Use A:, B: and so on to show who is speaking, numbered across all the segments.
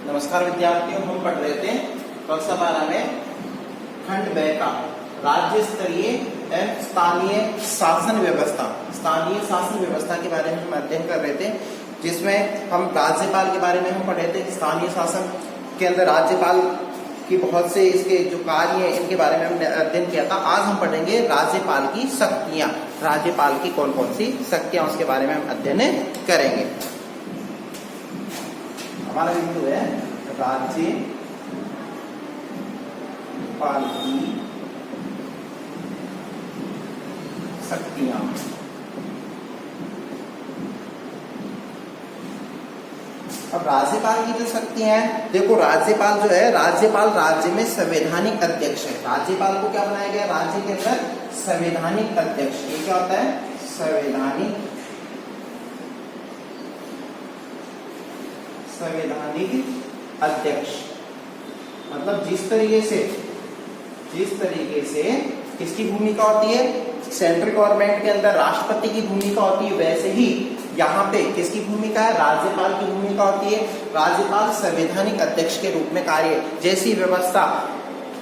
A: नमस्कार विद्यार्थियों, हम पढ़ रहे थे कक्षा 12 में खंड ब का राज्य स्तरीय एवं स्थानीय शासन व्यवस्था के बारे में हम अध्ययन कर रहे थे, जिसमें हम राज्यपाल के बारे में हम पढ़ रहे थे। स्थानीय शासन के अंदर राज्यपाल की बहुत से इसके जो कार्य हैं इनके बारे में हमने अध्ययन किया था। आज हम पढ़ेंगे राज्यपाल की शक्तियां, राज्यपाल की कौन कौन सी शक्तियां उसके बारे में हम अध्ययन करेंगे। हमारा बिंदु है राज्यपाल की शक्तियां। अब राज्यपाल की जो शक्तियां हैं, देखो राज्यपाल जो है, राज्यपाल राज्य में संवैधानिक अध्यक्ष है। राज्यपाल को क्या बनाया गया? राज्य के अंदर संवैधानिक अध्यक्ष। ये क्या होता है? संवैधानिक अध्यक्ष। मतलब जिस तरीके से किसकी भूमिका होती है? सेंट्रल गवर्नमेंट के अंदर राष्ट्रपति की भूमिका होती है, वैसे ही यहाँ पे किसकी भूमिका है? राज्यपाल की भूमिका होती है। राज्यपाल संवैधानिक अध्यक्ष के रूप में कार्य, जैसी व्यवस्था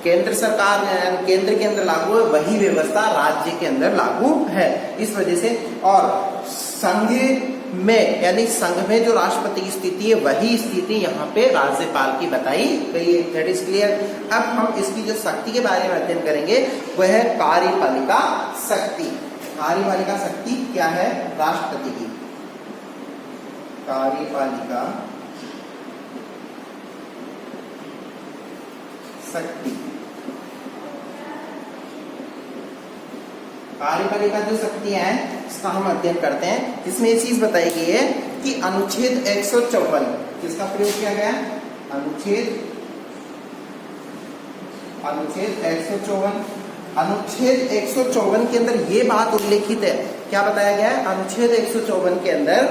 A: केंद्र सरकार केंद्र के अंदर लागू है, वही व्यवस्था राज्य के अंदर लागू है। इस वजह से, और संघ में यानी संघ में जो राष्ट्रपति की स्थिति है, वही स्थिति यहाँ पे राज्यपाल की बताई गई है। That is clear. अब हम इसकी जो शक्ति के बारे में अध्ययन करेंगे वह है कार्यपालिका शक्ति। कार्यपालिका शक्ति क्या है? राष्ट्रपति की कार्यपालिका शक्ति। कार्यपालिका जो शक्तियां हैं इसका हम अध्ययन करते हैं। इसमें ये चीज बताई गई है कि अनुच्छेद 154 किसका प्रयोग किया गया? अनुच्छेद 154। अनुच्छेद 154 के अंदर ये बात उल्लेखित है, क्या बताया गया है? अनुच्छेद 154 के अंदर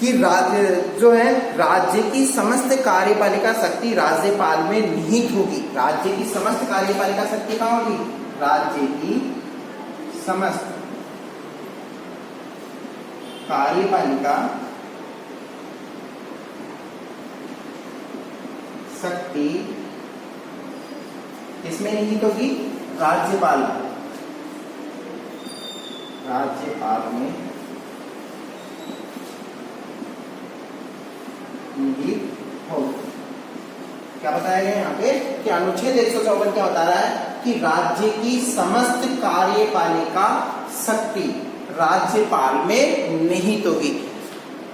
A: कि राज्य जो है, राज्य की समस्त कार्यपालिका शक्ति राज्यपाल में निहित होगी। राज्य की समस्त कार्यपालिका शक्ति कहाँ होगी? राज्य की समस्त कार्यपालिका शक्ति इसमें निहित होगी राज्यपाल में निहित होगी। क्या बताया गया यहाँ पे कि अनुच्छेद 154 क्या बता रहा है कि राज्य की समस्त कार्यपालिका शक्ति राज्यपाल में निहित होगी।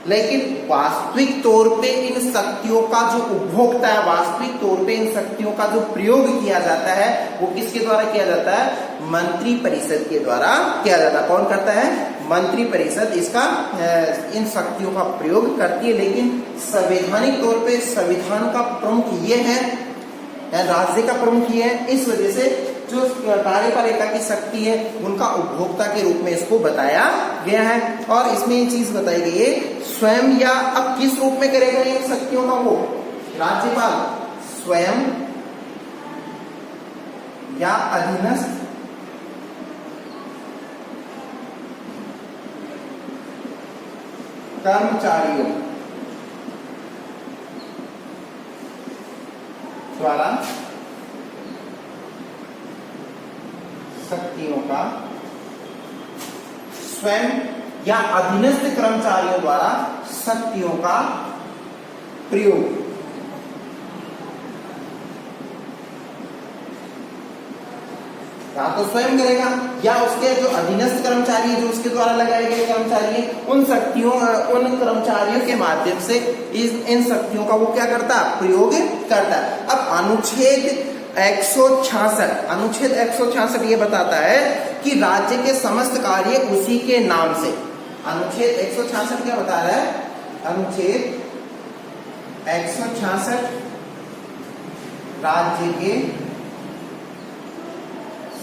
A: लेकिन वास्तविक तौर पे इन शक्तियों का जो उपभोक्ता है, वास्तविक तौर पे इन शक्तियों का जो प्रयोग किया जाता है वो किसके द्वारा किया जाता है? मंत्री परिषद के द्वारा किया जाता है। कौन करता है? मंत्री परिषद इसका इन शक्तियों का प्रयोग करती है। लेकिन संवैधानिक तौर पे संविधान का प्रमुख ये है, राज्य का प्रमुख ये है। इस वजह से जो कार्यपालिका की शक्ति है उनका उपभोक्ता के रूप में इसको बताया गया है। और इसमें ये चीज बताई गई है, स्वयं या अब किस रूप में करेगा इन शक्तियों का वो? राज्यपाल स्वयं या अधीनस्थ कर्मचारियों द्वारा शक्तियों का, स्वयं या अधीनस्थ कर्मचारियों द्वारा शक्तियों का प्रयोग। या तो स्वयं करेगा या उसके जो अधीनस्थ कर्मचारी जो उसके द्वारा लगाए गए कर्मचारी हैं, उन कर्मचारियों के माध्यम से इन शक्तियों का वो क्या करता है? प्रयोग करता है। अब अनुच्छेद 166 ये बताता है कि राज्य के समस्त कार्य उसी के नाम से। अनुच्छेद 166 क्या बता रहा है? अनुच्छेद 166 राज्य के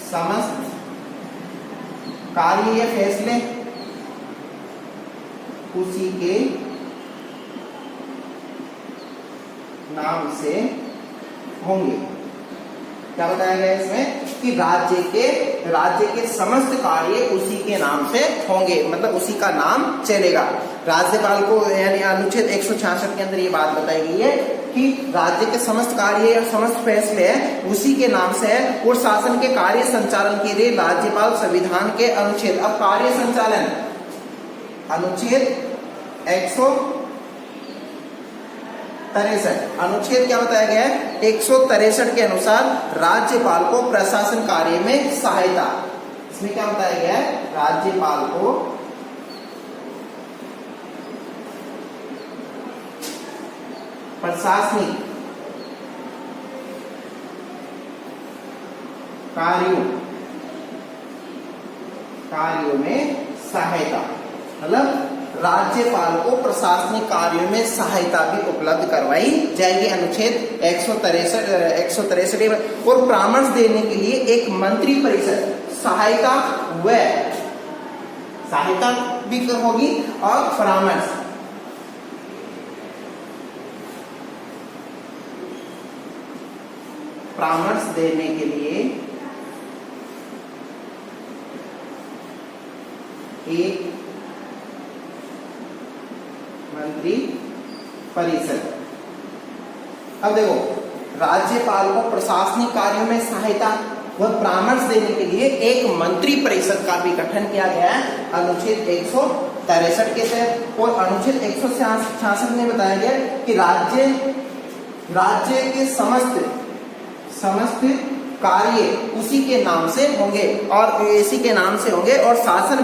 A: समस्त कार्य या फैसले उसी के नाम से होंगे। क्या बताया गया इसमें कि राज्य के समस्त कार्य उसी के नाम से होंगे, मतलब उसी का नाम चलेगा। राज्यपाल को यानी अनुच्छेद 166 के अंदर ये बात बताई गई है कि राज्य के समस्त कार्य या समस्त फैसले हैं उसी के नाम से है और शासन के कार्य संचालन के लिए राज्यपाल संविधान के अनुच्छेद, अब कार्य संचालन अनुच्छेद 163, अनुच्छेद क्या बताया गया है 163 के अनुसार राज्यपाल को प्रशासन कार्य में सहायता, इसमें क्या बताया गया है राज्यपाल को प्रशासनिक कार्यों में सहायता, मतलब राज्यपाल को प्रशासनिक कार्यों में सहायता भी उपलब्ध करवाई जाएगी, अनुच्छेद 163 और परामर्श देने के लिए एक मंत्री परिषद सहायता भी होगी और परामर्श देने के लिए एक मंत्री परिषद। अब देखो राज्यपाल को प्रशासनिक कार्यों में सहायता व परामर्श देने के लिए एक मंत्री परिषद का भी गठन किया गया है अनुच्छेद 163 के तहत। और अनुच्छेद 166 में बताया गया कि राज्य के समस्त कार्य उसी के नाम से होंगे और इसी के नाम से होंगे और शासन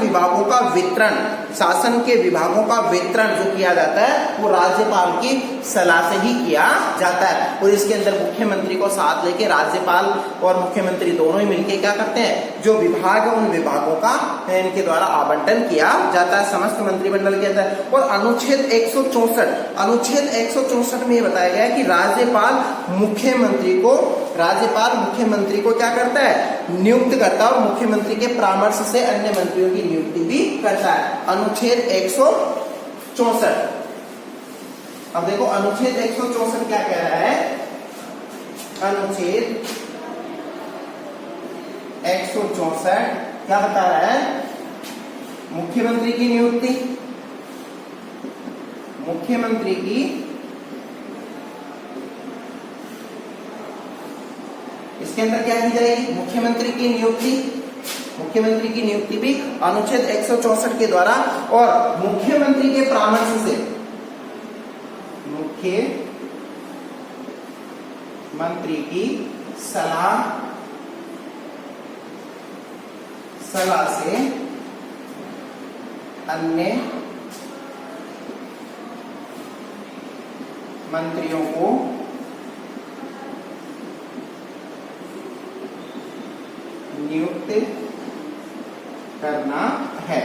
A: के विभागों का वितरण जो किया जाता है वो राज्यपाल की सलाह से ही किया जाता है। और इसके अंदर मुख्यमंत्री को साथ लेके राज्यपाल और मुख्यमंत्री दोनों ही मिलके क्या करते हैं, जो विभाग है उन विभागों का इनके द्वारा आवंटन किया जाता है समस्त मंत्रिमंडल के अंदर। और अनुच्छेद 164 में बताया गया है कि राज्यपाल मुख्यमंत्री को क्या करता है, नियुक्त करता है और मुख्यमंत्री के परामर्श से अन्य मंत्रियों की नियुक्ति भी करता है, अनुच्छेद 164। अब देखो अनुच्छेद 164 क्या कह रहा है, अनुच्छेद 164 क्या बता रहा है, मुख्यमंत्री की नियुक्ति, मुख्यमंत्री की इसके अंदर क्या की जाएगी, मुख्यमंत्री की नियुक्ति भी अनुच्छेद 164 के द्वारा और मुख्यमंत्री के परामर्श से मुख्यमंत्री की सलाह से अन्य मंत्रियों को नियुक्त करना है।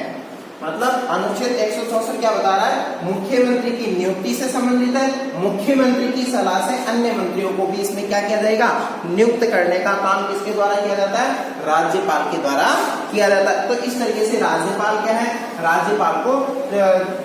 A: मतलब अनुच्छेद 164 क्या बता रहा है, मुख्यमंत्री की नियुक्ति से संबंधित है, मुख्यमंत्री की सलाह से अन्य मंत्रियों को भी इसमें क्या किया जाएगा, नियुक्त करने का काम किसके द्वारा किया जाता है, राज्यपाल के द्वारा किया जाता है। तो इस तरीके से राज्यपाल क्या है, राज्यपाल को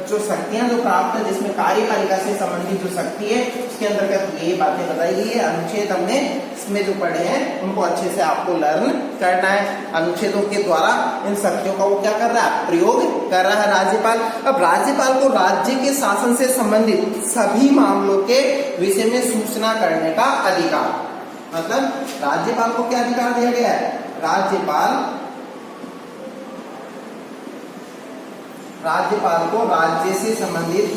A: जो शक्तियां जो प्राप्त है जिसमें कार्यपालिका से संबंधित जो शक्ति है उसके अंतर्गत ये बातें बताई गई है। अनुच्छेद हमने इसमें जो पढ़े हैं उनको अच्छे से आपको लर्न करना है। अनुच्छेदों के द्वारा इन शक्तियों का वो क्या कर रहा है, प्रयोग कर रहा है राज्यपाल। अब राज्यपाल को राज्य के शासन से संबंधित सभी मामलों के विषय में सूचना करने का अधिकार, मतलब राज्यपाल को क्या अधिकार दिया गया है, राज्यपाल को राज्य से संबंधित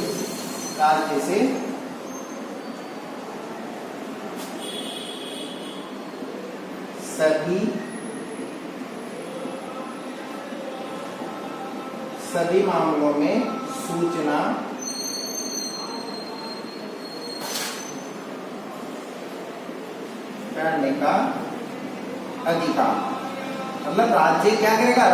A: सभी मामलों में सूचना करने का अधिकार। मतलब राज्य क्या करेगा,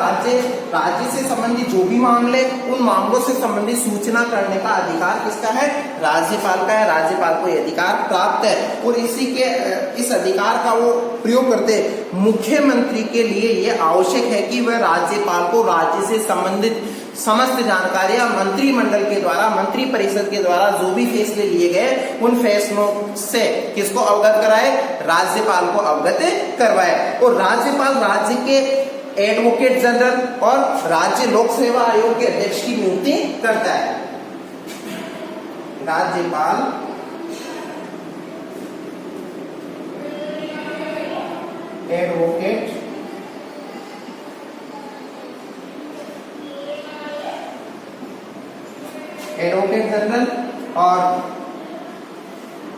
A: राज्य से संबंधित जो भी मामले उन मामलों से संबंधित सूचना करने का अधिकार किसका है, राज्यपाल का है। राज्यपाल को ये अधिकार प्राप्त है और इस अधिकार का वो प्रयोग करते मुख्यमंत्री के लिए ये आवश्यक है कि वह राज्यपाल को राज्य से संबंधित समस्त जानकारियां मंत्रिमंडल के द्वारा, मंत्री परिषद के द्वारा जो भी फैसले लिए गए उन फैसलों से किसको अवगत कराए, राज्यपाल को अवगत करवाए। और राज्यपाल राज्य के एडवोकेट जनरल और राज्य लोक सेवा आयोग के अध्यक्ष की नियुक्ति करता है। राज्यपाल एडवोकेट जनरल और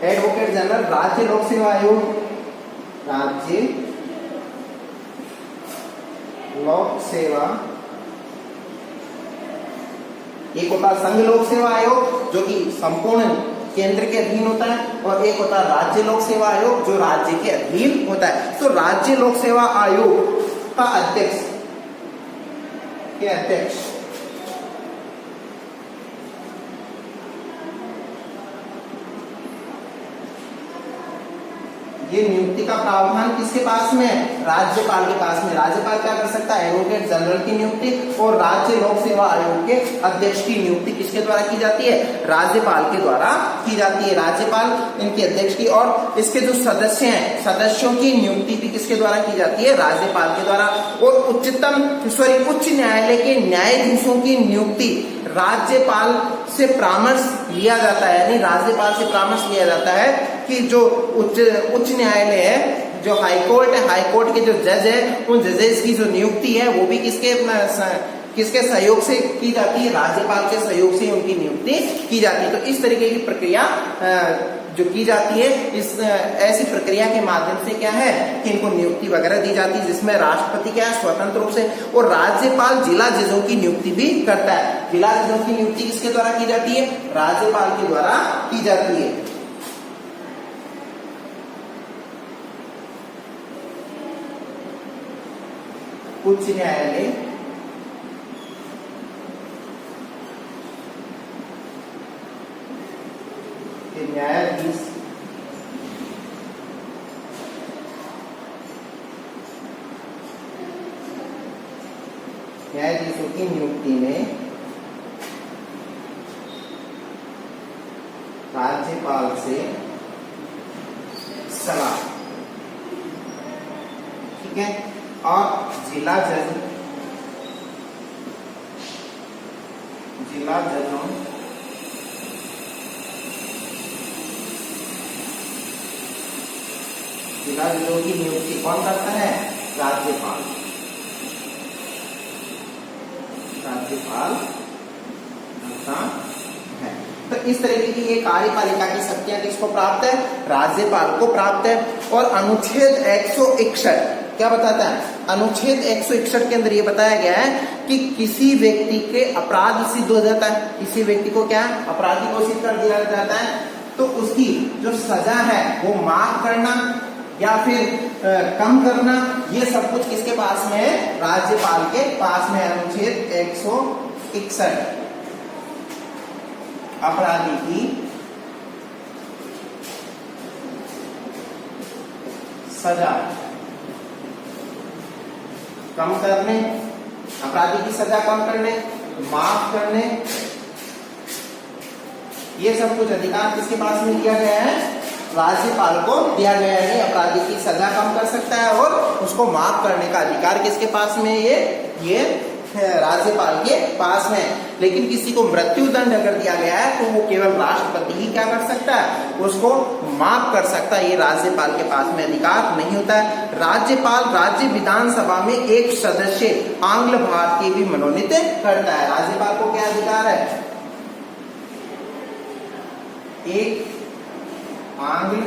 A: एडवोकेट जनरल राज्य लोक सेवा आयोग, राज्य लोक सेवा, एक होता है संघ लोक सेवा आयोग जो कि संपूर्ण केंद्र के अधीन होता है, और एक होता है राज्य लोक सेवा आयोग जो राज्य के अधीन होता है। तो राज्य लोक सेवा आयोग का अध्यक्ष ये नियुक्ति का प्रावधान किसके पास में है? राज्यपाल के पास में। राज्यपाल क्या कर सकता है? एडवोकेट जनरल की नियुक्ति और राज्य लोक सेवा आयोग के अध्यक्ष की नियुक्ति किसके द्वारा की जाती है? राज्यपाल के द्वारा की जाती है। राज्यपाल इनके अध्यक्ष की, और इसके जो सदस्य हैं, सदस्यों की नियुक्ति भी किसके द्वारा की जाती है? राज्यपाल के द्वारा। और उच्च न्यायालय के न्यायाधीशों की नियुक्ति राज्यपाल से परामर्श लिया जाता है, यानी राज्यपाल से परामर्श लिया जाता है कि जो उच्च न्यायालय है, जो हाईकोर्ट है, हाईकोर्ट के जो जज है, उन जजेस की जो नियुक्ति है वो भी किसके सहयोग से की जाती है? राज्यपाल के सहयोग से उनकी नियुक्ति की जाती है। तो इस तरीके की प्रक्रिया जो की जाती है, इस ऐसी प्रक्रिया के माध्यम से क्या है कि इनको नियुक्ति वगैरह दी जाती है, जिसमें राष्ट्रपति क्या है स्वतंत्र रूप से, और राज्यपाल जिला जजों की नियुक्ति भी करता है। जिला जजों की नियुक्ति किसके द्वारा की जाती है? राज्यपाल के द्वारा की जाती है। उच्च न्यायालय के न्यायाधीश न्यायाधीशों की नियुक्ति में राज्यपाल से सलाह, ठीक है। और जिला जजों की नियुक्ति कौन करता है? राज्यपाल करता है। तो इस तरीके की ये कार्यपालिका की शक्तियां किसको प्राप्त है? राज्यपाल को प्राप्त है। और अनुच्छेद 161 क्या बताता है? अनुच्छेद 161 के अंदर ये बताया गया है कि किसी व्यक्ति के अपराध सिद्ध हो जाता है, किसी व्यक्ति को क्या अपराधी घोषित कर दिया जाता है, तो उसकी जो सजा है वो माफ करना या फिर कम करना, ये सब कुछ किसके पास में है? राज्यपाल के पास में। अनुच्छेद 161 अपराधी की सजा कम करने, अपराधी की सजा कम करने, माफ करने, ये सब कुछ अधिकार किसके पास में दिया गया है? राज्यपाल को दिया गया है। अपराधी की सजा कम कर सकता है और उसको माफ करने का अधिकार किसके पास में? ये राज्यपाल के पास में। लेकिन किसी को मृत्यु दंड अगर दिया गया है तो वो केवल राष्ट्रपति ही क्या कर सकता है? उसको माफ कर सकता है। ये राज्यपाल के पास में अधिकार नहीं होता है। राज्यपाल राज्य विधानसभा में एक सदस्य आंग्ल भारतीय भी मनोनीत करता है। राज्यपाल को क्या अधिकार है? एक आंग्ल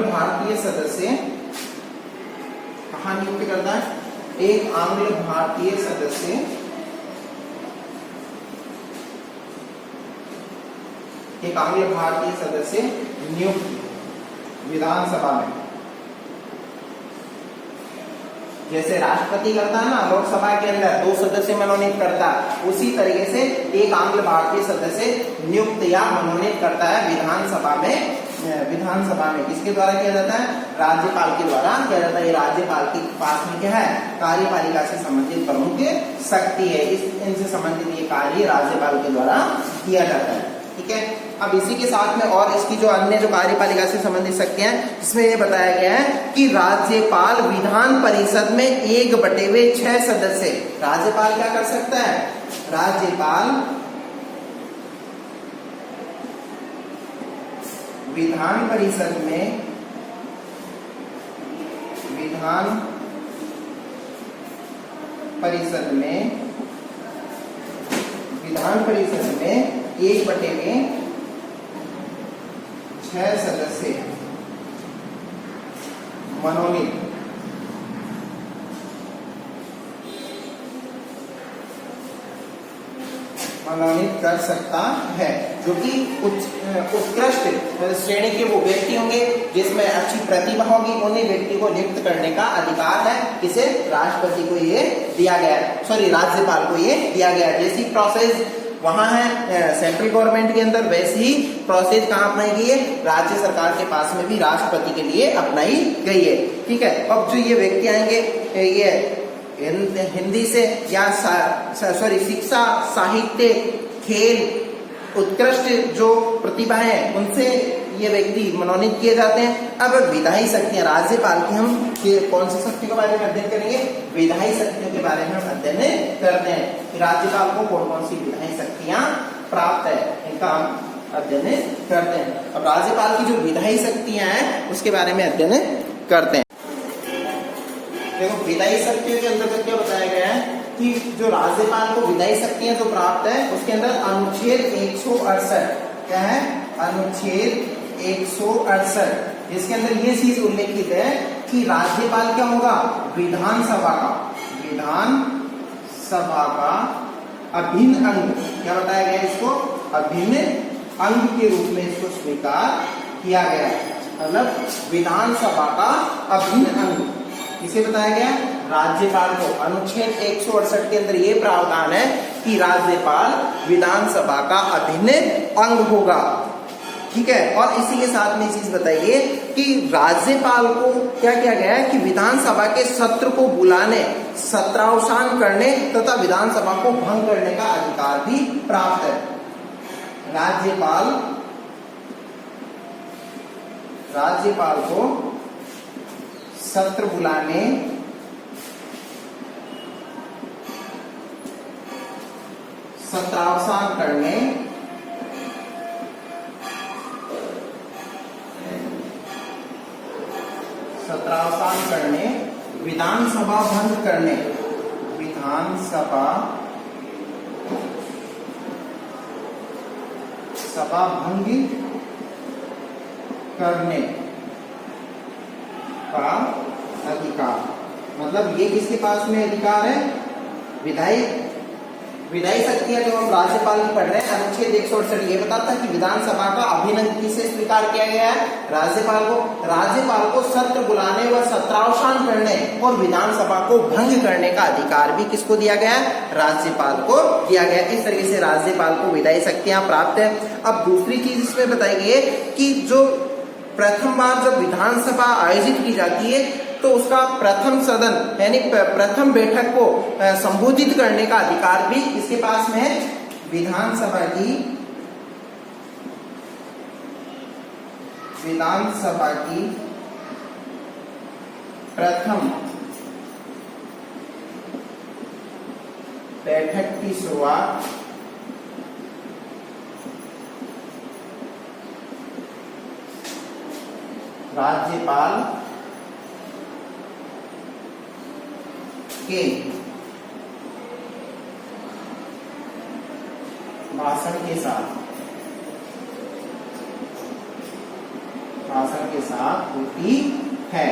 A: भारतीय सदस्य कहाँ नियुक्त करता है? एक आंग्ल भारतीय सदस्य नियुक्त विधानसभा में, जैसे राष्ट्रपति करता है ना लोकसभा के अंदर 2 सदस्य मनोनीत करता है, उसी तरीके से एक आंग्ल भारतीय सदस्य नियुक्त या मनोनीत करता है विधानसभा में। किसके द्वारा किया जाता है? राज्यपाल के द्वारा किया जाता है। ये राज्यपाल के पास में क्या है? कार्यपालिका से संबंधित प्रमुख शक्ति है। इनसे संबंधित ये कार्य राज्यपाल के द्वारा किया जाता है, ठीक है। अब इसी के साथ में और इसकी जो अन्य जो कार्यपालिका से संबंधित शक्तियां हैं, इसमें ये बताया गया है कि राज्यपाल विधान परिषद में 1/6 सदस्य, राज्यपाल क्या कर सकता है? राज्यपाल विधान परिषद में एक बटे में 6 सदस्य मनोनीत कर सकता है, जो कि उत्कृष्ट श्रेणी के वो व्यक्ति होंगे जिसमें अच्छी प्रतिभा होगी, उन्हीं व्यक्ति को नियुक्त करने का अधिकार है किसे, राष्ट्रपति को ये दिया गया है, सॉरी राज्यपाल को ये दिया गया है। जैसी प्रोसेस वहां है सेंट्रल गवर्नमेंट के अंदर, वैसी ही प्रोसेस कहाँ अपनाई गई है, राज्य सरकार के पास में भी राष्ट्रपति के लिए अपनाई गई है। ठीक है, अब जो ये व्यक्ति आएंगे ये हिंदी से या सॉरी शिक्षा, साहित्य, खेल, उत्कृष्ट जो प्रतिभा है उनसे ये व्यक्ति मनोनीत किए जाते हैं। अब विधायी शक्तियां, राज्यपाल की हम कौन सी शक्ति के बारे में अध्ययन करेंगे, विधायी शक्तियों के बारे में हम अध्ययन करते हैं। राज्यपाल को कौन कौन सी विधायी शक्तियां प्राप्त है, इनका हम अध्ययन करते हैं। अब राज्यपाल की जो विधायी शक्तियां हैं उसके बारे में अध्ययन करते हैं। देखो विधायी शक्तियों के अंतर्गत क्या बताया गया है कि जो राज्यपाल को विधायी शक्तियां जो प्राप्त है उसके अंदर अनुच्छेद 168 क्या है, अनुच्छेद 168, जिसके अंदर ये चीज उल्लेखित है कि राज्यपाल क्या होगा, विधानसभा का अभिन्न अंग, क्या बताया गया इसको, अभिन्न अंग के रूप में इसको स्वीकार किया गया, मतलब विधानसभा का अभिन्न अंग किसे बताया गया, राज्यपाल को। अनुच्छेद 168 के अंदर ये प्रावधान है कि राज्यपाल विधानसभा का अभिन्न अंग होगा। ठीक है, और इसी के साथ में चीज बताइए कि राज्यपाल को क्या किया गया है कि विधानसभा के सत्र को बुलाने, सत्रावसान करने तथा विधानसभा को भंग करने का अधिकार भी प्राप्त है। राज्यपाल को सत्र बुलाने, सत्रावसान करने, विधानसभा भंग करने, सभा भंग करने का अधिकार, मतलब ये किसके पास में अधिकार है, विधायी शक्तियां जो हम राज्यपाल की पढ़ रहे हैं, अनुच्छेद 168 ये बताता है कि विधानसभा का अभिन्न किसे स्वीकार किया गया है, राज्यपाल को सत्र बुलाने व सत्रावसान करने और विधानसभा को भंग करने का अधिकार भी किसको दिया गया है, राज्यपाल को दिया गया। इस तरीके से राज्यपाल को विधायी शक्तियां प्राप्त है। अब दूसरी चीज इसमें बताई गई है कि जो प्रथम बार जब विधानसभा आयोजित की जाती है तो उसका प्रथम सदन यानी प्रथम बैठक को संबोधित करने का अधिकार भी इसके पास में है। विधानसभा की प्रथम बैठक की शुरुआत राज्यपाल के भाषण के साथ होती है।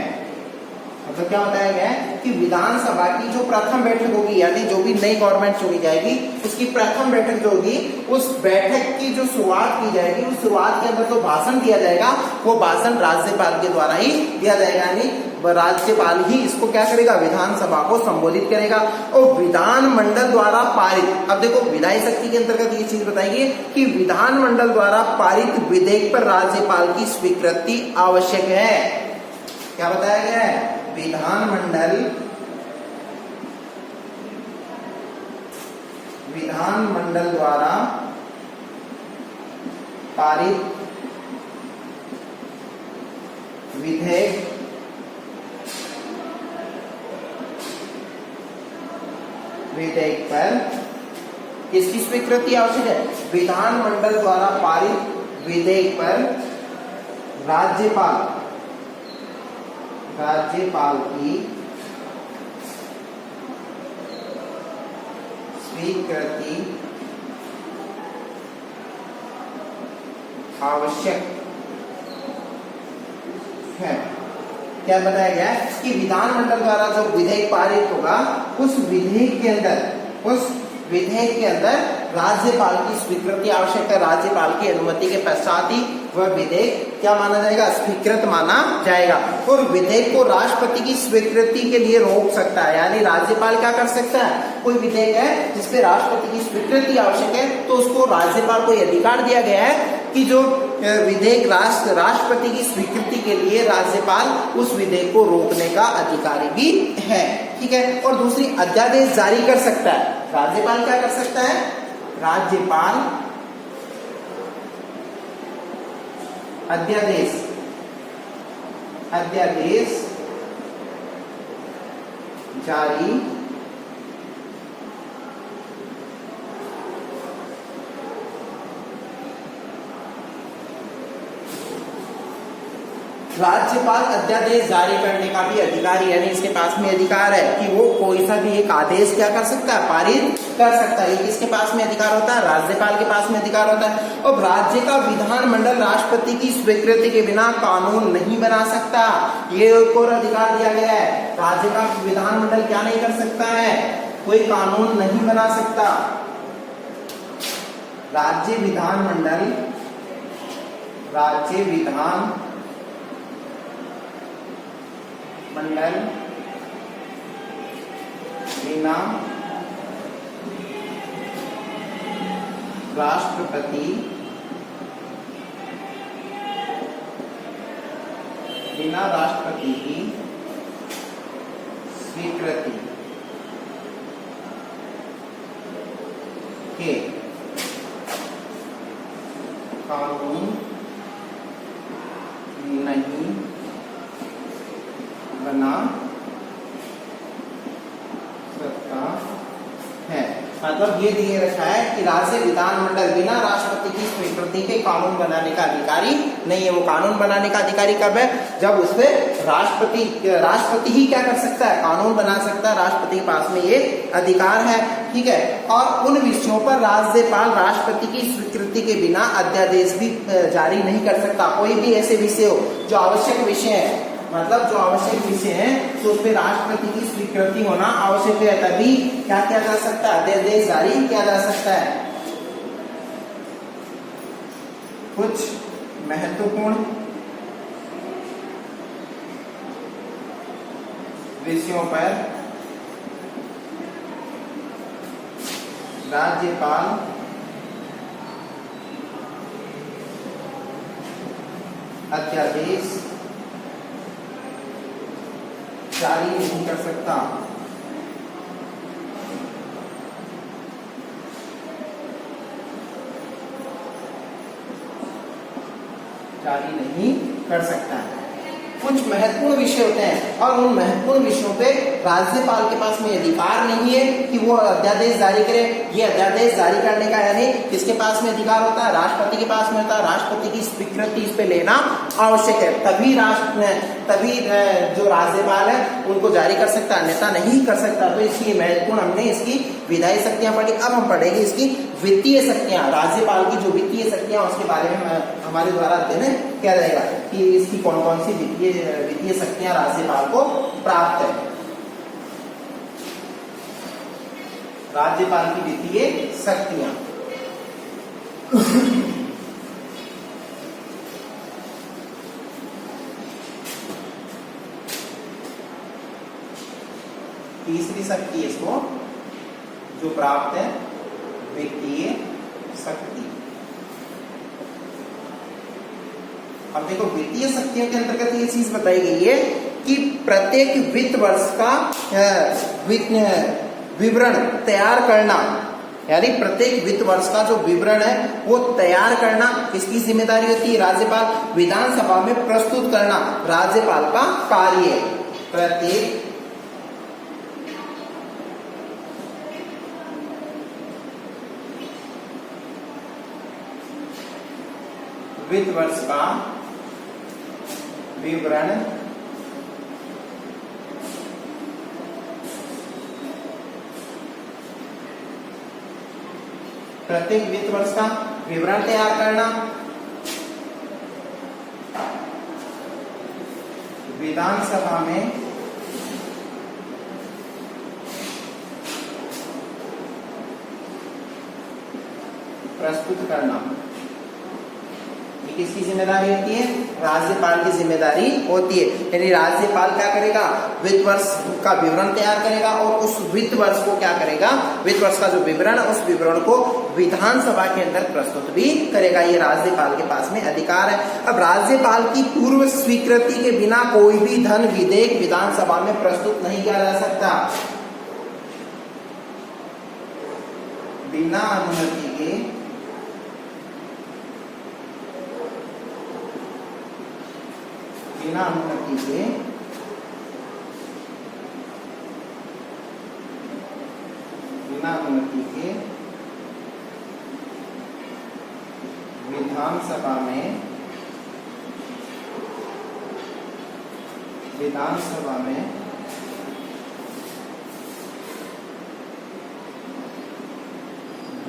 A: मतलब क्या बताया गया है कि विधानसभा की जो प्रथम बैठक होगी यानी जो भी नई गवर्नमेंट चुनी जाएगी उसकी प्रथम बैठक जो होगी उस बैठक की जो शुरुआत की जाएगी उस शुरुआत के अंदर जो भाषण दिया जाएगा वो भाषण राज्यपाल के द्वारा ही दिया जाएगा, यानी राज्यपाल ही इसको क्या करेगा, विधानसभा को संबोधित करेगा। और विधानमंडल द्वारा पारित, अब देखो विधायी शक्ति के अंतर्गत ये चीज बताइए कि विधानमंडल द्वारा पारित विधेयक पर राज्यपाल की स्वीकृति आवश्यक है। क्या बताया गया है, विधानमंडल द्वारा पारित विधेयक पर इसकी स्वीकृति आवश्यक है। विधानमंडल द्वारा पारित विधेयक पर राज्यपाल की स्वीकृति आवश्यक है। क्या बताया गया है कि विधानमंडल द्वारा जो विधेयक पारित होगा उस विधेयक के अंदर राज्यपाल की स्वीकृति आवश्यक है। राज्यपाल की अनुमति के पश्चात ही वह विधेयक क्या माना जाएगा, स्वीकृत माना जाएगा। और विधेयक को राष्ट्रपति की स्वीकृति के लिए रोक सकता है, यानी राज्यपाल क्या कर सकता है, कोई विधेयक है जिसपे राष्ट्रपति की स्वीकृति आवश्यक है तो उसको राज्यपाल को यह अधिकार दिया गया है कि जो विधेयक राष्ट्रपति की स्वीकृति के लिए राज्यपाल उस विधेयक को रोकने का अधिकारी भी है। ठीक है। और दूसरी, अध्यादेश जारी कर सकता है। राज्यपाल क्या कर सकता है, राज्यपाल अध्यादेश जारी राज्यपाल अध्यादेश जारी करने का भी अधिकारी, यानी इसके पास में अधिकार है कि वो कोई सा भी एक आदेश क्या कर सकता है, पारित कर सकता है। ये किसके पास में अधिकार होता है, राज्यपाल के पास में अधिकार होता है। और राज्य का विधानमंडल राष्ट्रपति की स्वीकृति के बिना कानून नहीं बना सकता, ये एक और अधिकार दिया गया है। राज्य का विधानमंडल क्या नहीं कर सकता है, कोई कानून नहीं बना सकता। राज्य विधानमंडल बिना राष्ट्रपति की स्वीकृति के कानून नहीं बना सकता है। मतलब ये दिए रखा है कि राज्य विधानमंडल बिना राष्ट्रपति की स्वीकृति के कानून बनाने का अधिकारी नहीं है। वो कानून बनाने का अधिकारी कब है, जब उसपे राष्ट्रपति ही क्या कर सकता है, कानून बना सकता है। राष्ट्रपति के पास में ये अधिकार है। ठीक है। और उन विषयों पर राज्यपाल राष्ट्रपति की स्वीकृति के बिना अध्यादेश भी जारी नहीं कर सकता। कोई भी ऐसे विषय हो जो आवश्यक विषय है, मतलब जो आवश्यक विषय है तो उस पर राष्ट्रपति की स्वीकृति होना आवश्यक है, तभी क्या किया जा सकता है, अध्यादेश जारी किया जा सकता है। कुछ महत्वपूर्ण विषयों पर राज्यपाल अध्यादेश जारी नहीं कर सकता। जारी नहीं कर सकता है। कुछ महत्वपूर्ण विषय होते हैं और उन महत्वपूर्ण विषयों पे राज्यपाल के पास में अधिकार नहीं है कि वो अध्यादेश जारी करे। ये अध्यादेश जारी करने का यानी किसके पास में अधिकार होता है, राष्ट्रपति के पास में होता है। राष्ट्रपति की स्वीकृति इस पे लेना आवश्यक है, तभी जो राज्यपाल है उनको जारी कर सकता है, अन्यथा नहीं कर सकता। तो इसलिए महत्वपूर्ण हमने इसकी विधायी शक्तियां पढ़ी। अब हम पढ़ेंगे इसकी वित्तीय शक्तियां। राज्यपाल की जो वित्तीय शक्तियां उसके बारे में हमारे द्वारा अध्ययन किया जाएगा कि इसकी कौन कौन सी वित्तीय शक्तियां राज्यपाल को प्राप्त है। राज्यपाल की वित्तीय शक्तियां, तीसरी शक्ति इसको जो प्राप्त है, वित्तीय शक्ति। अब देखो वित्तीय शक्तियों के अंतर्गत ये चीज बताई गई है कि प्रत्येक वित्त वर्ष का विवरण तैयार करना, यानी प्रत्येक वित्त वर्ष का जो विवरण है वो तैयार करना किसकी जिम्मेदारी होती है, राज्यपाल। विधानसभा में प्रस्तुत करना राज्यपाल का कार्य है। प्रत्येक वित्त वर्ष का विवरण प्रत्येक वित्त वर्ष का विवरण तैयार करना, विधानसभा में प्रस्तुत करना। ये किसकी जिम्मेदारी होती है? राज्यपाल की जिम्मेदारी होती है। यानी राज्यपाल क्या करेगा? वित्त वर्ष का विवरण तैयार करेगा और उस वित्त वर्ष को क्या करेगा? वित्त वर्ष का जो विवरण है उस विवरण को विधानसभा के अंदर प्रस्तुत भी करेगा। ये राज्यपाल के पास में अधिकार है। अब राज्यपाल की पूर्व स्वीकृति के बिना कोई भी धन विधेयक विधानसभा में प्रस्तुत नहीं किया जा सकता। बिना अनुमति के बिना अनुमति के विधानसभा में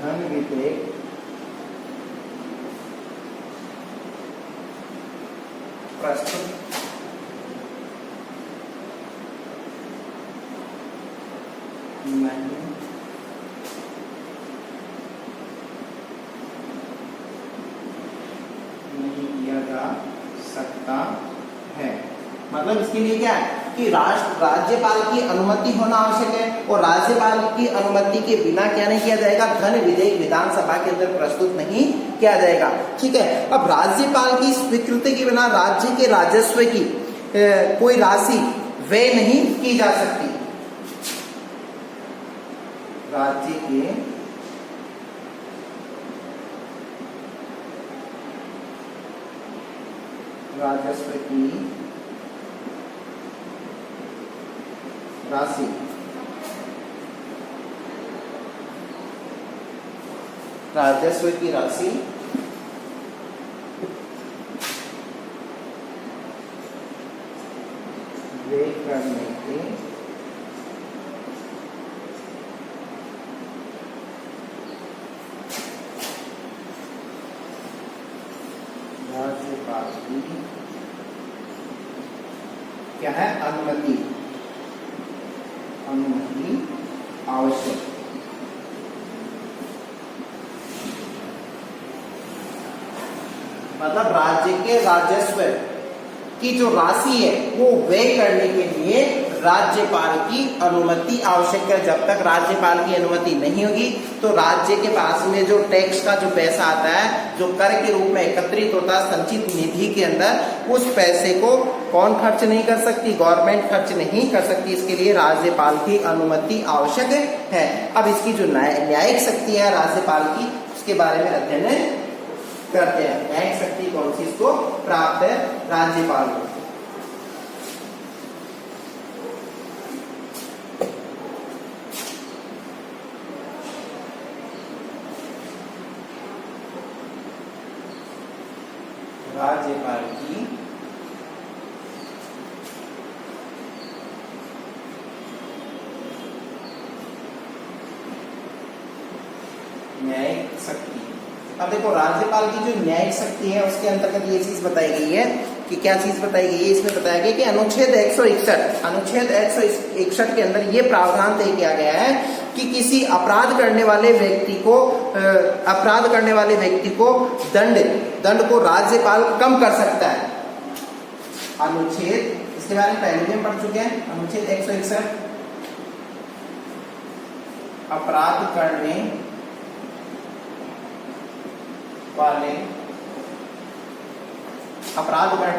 A: धन विधेयक प्रस्तुत नहीं किया जा सकता है। मतलब इसके लिए क्या है कि राज्यपाल की अनुमति होना आवश्यक है और राज्यपाल की अनुमति के बिना क्या नहीं किया जाएगा? धन विधेयक विधानसभा के अंदर प्रस्तुत नहीं किया जाएगा। ठीक है। अब राज्यपाल की स्वीकृति के बिना राज्य के राजस्व की कोई राशि व्यय नहीं की जा सकती। राज्य के राजस्व की राशि व्यय करने के राज्यपाल की क्या है? अनुमति आवश्यक। मतलब राज्य के राजस्व की जो राशि है वो व्यय करने के लिए राज्यपाल की अनुमति आवश्यक है। जब तक राज्यपाल की अनुमति नहीं होगी तो राज्य के पास में जो टैक्स का जो पैसा आता है, जो कर के रूप में एकत्रित होता है संचित निधि के अंदर, उस पैसे को कौन खर्च नहीं कर सकती? गवर्नमेंट खर्च नहीं कर सकती। इसके लिए राज्यपाल की अनुमति आवश्यक है। अब इसकी जो न्यायिक शक्ति है राज्यपाल की, उसके बारे में अध्ययन करते हैं। न्यायिक शक्ति कौन सी इसको प्राप्त है? राज्यपाल को। राज्यपाल की न्यायिक शक्ति। अब देखो राज्यपाल की जो न्यायिक शक्ति है उसके अंतर्गत ये चीज बताई गई है कि क्या चीज बताई गई है? इसमें बताया गया कि अनुच्छेद 161 के अंदर ये प्रावधान तय किया गया है कि किसी अपराध करने वाले व्यक्ति को दंड को राज्यपाल कम कर सकता है। अनुच्छेद, इसके बारे में पहले भी हम पढ़ चुके हैं। अनुच्छेद 161 अपराध करने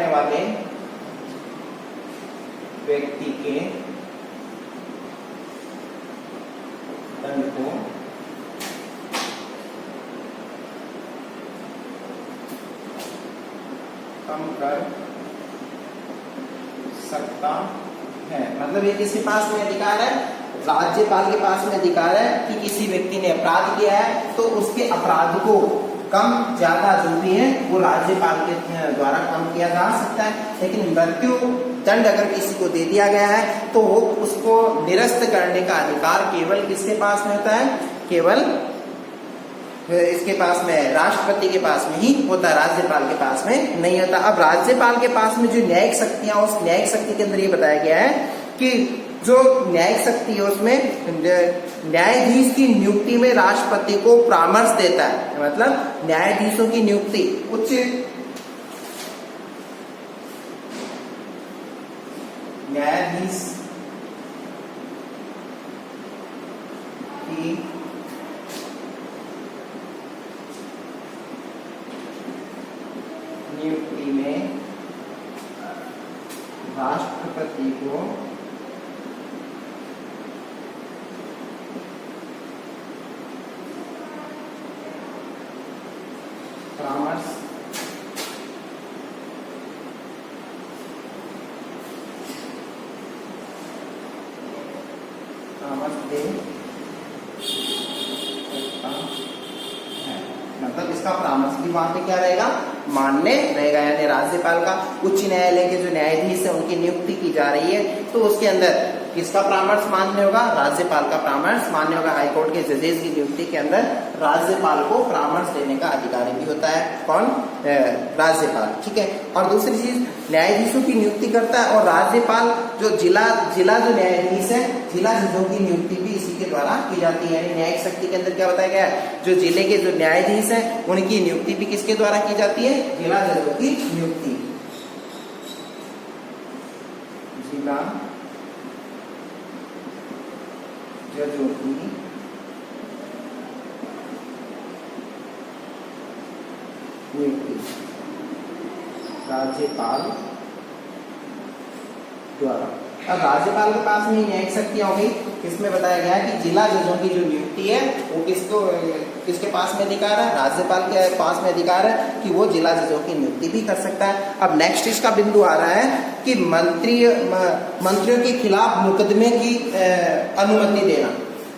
A: वाले व्यक्ति के दंड को कम कर सकता है। मतलब ये किसके पास में अधिकार है? राज्यपाल के पास में अधिकार है कि किसी व्यक्ति ने अपराध किया है तो उसके अपराध को कम ज्यादा जो भी है वो राज्यपाल के द्वारा कम किया जा सकता है। लेकिन मृत्यु दंड अगर किसी को दे दिया गया है तो उसको निरस्त करने का अधिकार केवल किसके पास में होता है? केवल इसके पास में, राष्ट्रपति के पास में ही होता है, राज्यपाल के पास में नहीं होता। अब राज्यपाल के पास में जो न्यायिक शक्तियां, उस न्यायिक शक्ति के अंदर ये बताया गया है कि जो न्यायिक शक्ति है उसमें न्यायाधीश की नियुक्ति में राष्ट्रपति को परामर्श देता है। मतलब न्यायाधीशों की नियुक्ति उच्च न्यायाधीश की नियुक्ति में राष्ट्रपति को परामर्श दे सकता है। मतलब इसका परामर्श भी वहां पे क्या रहेगा? मान्य रहेगा। यानी राज्यपाल का उच्च न्यायालय के जो न्यायाधीश है उनकी नियुक्ति की जा रही है तो उसके अंदर किसका परामर्श मान्य होगा? राज्यपाल का परामर्श मान्य होगा। हाईकोर्ट के जजेस की नियुक्ति के अंदर राज्यपाल को परामर्श देने का अधिकारी भी होता है। कौन? राज्यपाल। ठीक है। और दूसरी चीज, न्यायाधीशों की नियुक्ति करता है और राज्यपाल जो जिला जो न्यायाधीश है, जिला जजों की नियुक्ति भी इसी के द्वारा की जाती है। यानी न्यायिक शक्ति के अंदर क्या बताया गया है? जो जिले के जो न्यायाधीश हैं उनकी नियुक्ति भी किसके द्वारा की जाती है? जिला जजों की नियुक्ति। जिला जजों की नियुक्ति राज्यपाल द्वारा। अब राज्यपाल के पास में न्यायिक शक्तियां हो गई। इसमें बताया गया है कि जिला जजों की जो नियुक्ति है वो किसके पास में अधिकार है? राज्यपाल के पास में अधिकार है कि वो जिला जजों की नियुक्ति भी कर सकता है। अब नेक्स्ट इसका बिंदु आ रहा है कि मंत्रियों के खिलाफ मुकदमे की अनुमति देना।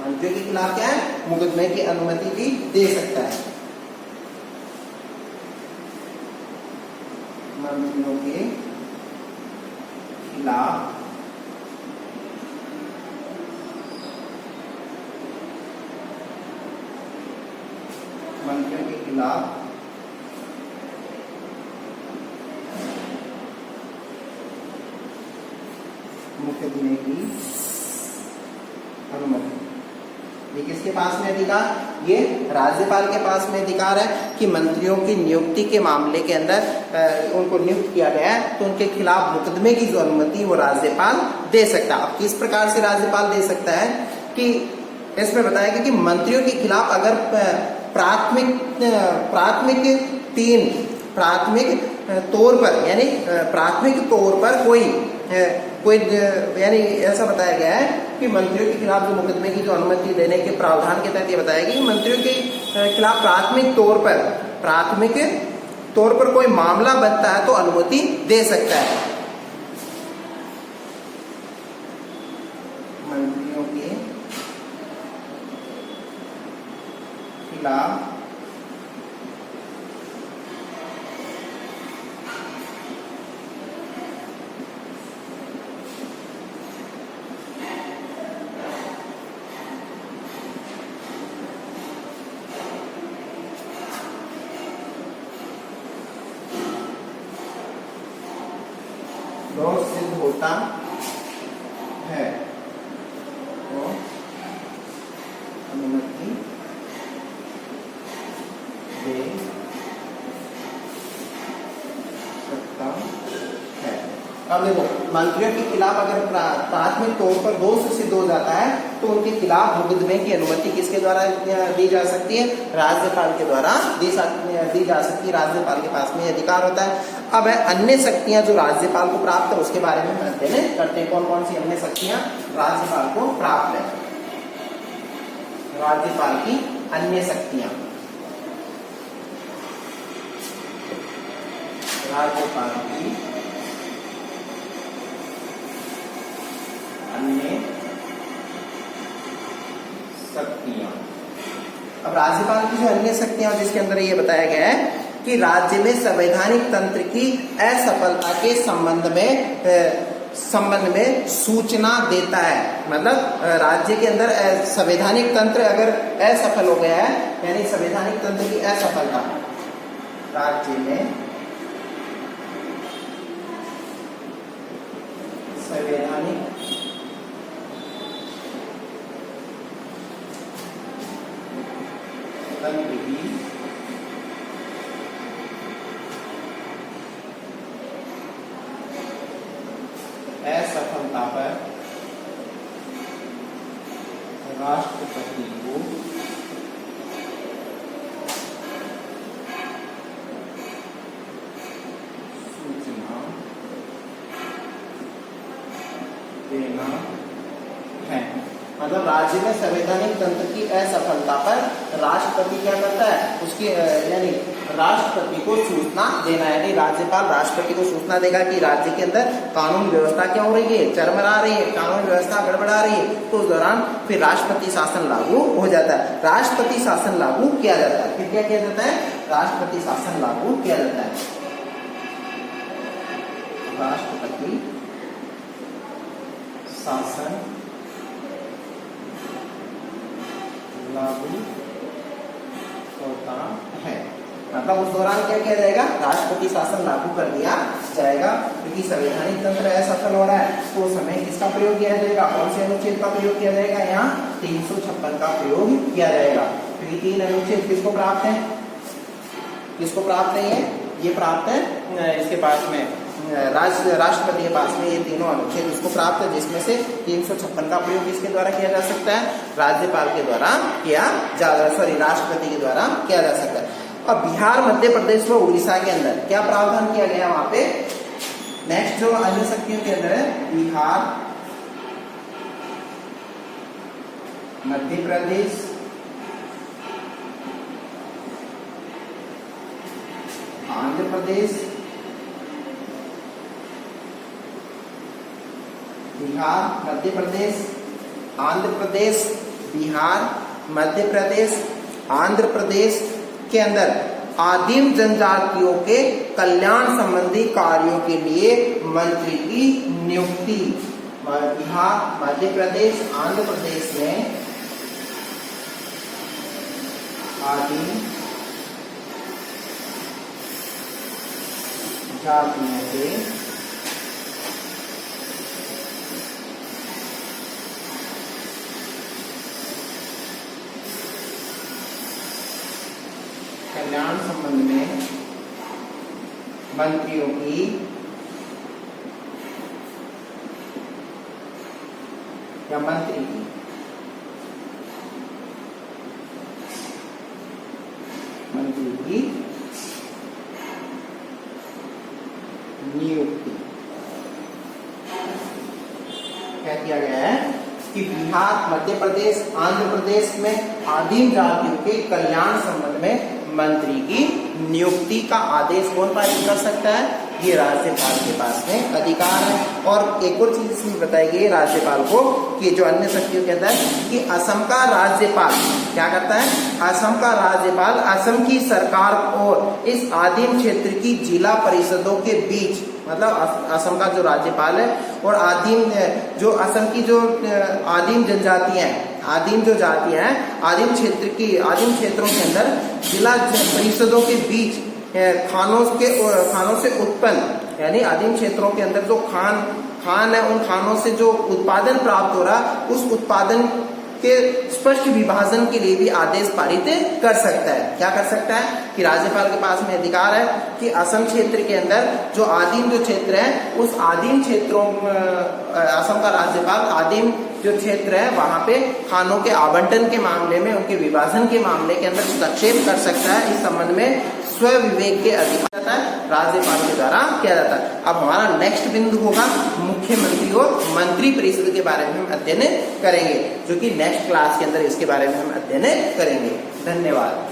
A: मंत्रियों के खिलाफ क्या है? मुकदमे की अनुमति भी दे सकता है। मंत्रियों के खिलाफ मुकदमे की अनुमति। ये किसके पास में अधिकार? ये राज्यपाल के पास में अधिकार है कि मंत्रियों की नियुक्ति के मामले के अंदर उनको नियुक्त किया गया है तो उनके खिलाफ मुकदमे की जो अनुमति वो राज्यपाल दे सकता है। अब किस प्रकार से राज्यपाल दे सकता है कि इसमें बताया गया कि मंत्रियों के खिलाफ अगर प्राथमिक तौर पर, यानी प्राथमिक तौर पर कोई यानी ऐसा बताया गया है कि मंत्रियों के खिलाफ जो मुकदमे की जो अनुमति देने के प्रावधान के तहत ये बताया गया कि मंत्रियों के खिलाफ प्राथमिक तौर पर कोई मामला बनता है तो अनुमति दे सकता है। मंत्रियों के खिलाफ दोष सिद्ध होता है तो अनुमति दे सकता है। अब देखो, मंत्रियों के खिलाफ अगर प्राथमिक तौर पर दोष सिद्ध हो जाता है तो उनके खिलाफ मुकदमे की अनुमति किसके द्वारा दी जा सकती है? राज्यपाल के द्वारा दी जा सकती है। राज्यपाल के पास में अधिकार होता है। अब है अन्य शक्तियां जो राज्यपाल को प्राप्त है उसके बारे में अध्ययन करते हैं। कौन कौन सी अन्य शक्तियां राज्यपाल को प्राप्त है? राज्यपाल की अन्य शक्तियां, राज्यपाल की अन्य शक्तियां। अब राज्यपाल की जो अन्य शक्तियां जिसके अंदर ये बताया गया है कि राज्य में संवैधानिक तंत्र की असफलता के संबंध में सूचना देता है। मतलब राज्य के अंदर संवैधानिक तंत्र अगर असफल हो गया है, यानी संवैधानिक तंत्र की असफलता, राज्य में संवैधानिक तंत्र की असफलता पर राष्ट्रपति को सूचना देना है। मतलब राज्य में संवैधानिक तंत्र की असफलता पर राष्ट्रपति क्या करता है, उसकी यानी राष्ट्रपति को सूचना देना है। यानी राज्यपाल राष्ट्रपति को सूचना देगा कि राज्य के अंदर कानून व्यवस्था क्या हो रही है, चरमरा रही है, कानून व्यवस्था गड़बड़ा रही है। तो उस दौरान फिर राष्ट्रपति शासन लागू हो जाता है। राष्ट्रपति शासन लागू किया जाता है। फिर क्या किया जाता है, राष्ट्रपति शासन लागू किया जाता है। राष्ट्रपति शासन लागू होता है। मतलब उस दौरान क्या किया जाएगा, राष्ट्रपति शासन लागू कर दिया जाएगा। क्योंकि संवैधानिक तंत्र असफल हो रहा है तो उस समय किसका प्रयोग किया जाएगा, कौन से अनुच्छेद का प्रयोग किया जाएगा, यहाँ 356 का प्रयोग किया जाएगा। क्योंकि 3 अनुच्छेद किसको प्राप्त है, किसको प्राप्त है, ये प्राप्त है इसके पास में राष्ट्रपति के पास में ये तीनों अनुच्छेद उसको प्राप्त है, जिसमें से 356 का प्रयोग किसके द्वारा किया जा सकता है, राज्यपाल के द्वारा राष्ट्रपति के द्वारा किया जा सकता है। अब बिहार, मध्य प्रदेश व उड़ीसा के अंदर क्या प्रावधान किया गया वहां पे, नेक्स्ट जो अन्य शक्तियों के अंदर है, बिहार, मध्य प्रदेश, आंध्र प्रदेश, बिहार, मध्य प्रदेश, आंध्र प्रदेश, बिहार, मध्य प्रदेश, आंध्र प्रदेश के अंदर आदिम जनजातियों के कल्याण संबंधी कार्यों के लिए मंत्री की नियुक्ति। बिहार, मध्य प्रदेश, आंध्र प्रदेश में आदिम जातियों के कल्याण संबंध में मंत्रियों की या मंत्री की नियुक्ति क्या किया गया है कि बिहार, मध्य प्रदेश, आंध्र प्रदेश में आदिम जातियों के कल्याण संबंध में मंत्री की नियुक्ति का आदेश कौन पारित कर सकता है, ये राज्यपाल के पास में अधिकार है। और एक और चीज इसमें बताई गई है राज्यपाल को कि जो अन्य शक्तियों के अंदर कि असम का राज्यपाल क्या करता है, असम का राज्यपाल असम की सरकार और इस आदिम क्षेत्र की जिला परिषदों के बीच, मतलब असम का जो राज्यपाल है और आदिम जो असम की जो आदिम जनजातियां हैं, आदिम जो जातियां हैं, आदिम क्षेत्रों के अंदर जिला परिषदों के बीच खानों से उत्पन्न, यानी आदिम क्षेत्रों के अंदर जो खान है, उन खानों से जो उत्पादन प्राप्त हो रहा, उस उत्पादन के स्पष्ट विभाजन के लिए भी आदेश पारित कर सकता है। क्या कर सकता है कि राज्यपाल के पास में अधिकार है कि असम क्षेत्र के अंदर जो आदिम जो क्षेत्र है, उस आदिम क्षेत्रों असम का राज्यपाल आदिम जो क्षेत्र है वहां पे खानों के आवंटन के मामले में, उनके विभाजन के मामले के अंदर हस्तक्षेप कर सकता है। इस संबंध में स्व विवेक के अधिकार जाता है, राज्यपाल के द्वारा किया जाता है। अब हमारा नेक्स्ट बिंदु होगा मुख्यमंत्री और मंत्री परिषद के बारे में हम अध्ययन करेंगे, जो कि नेक्स्ट क्लास के अंदर इसके बारे में हम अध्ययन करेंगे। धन्यवाद।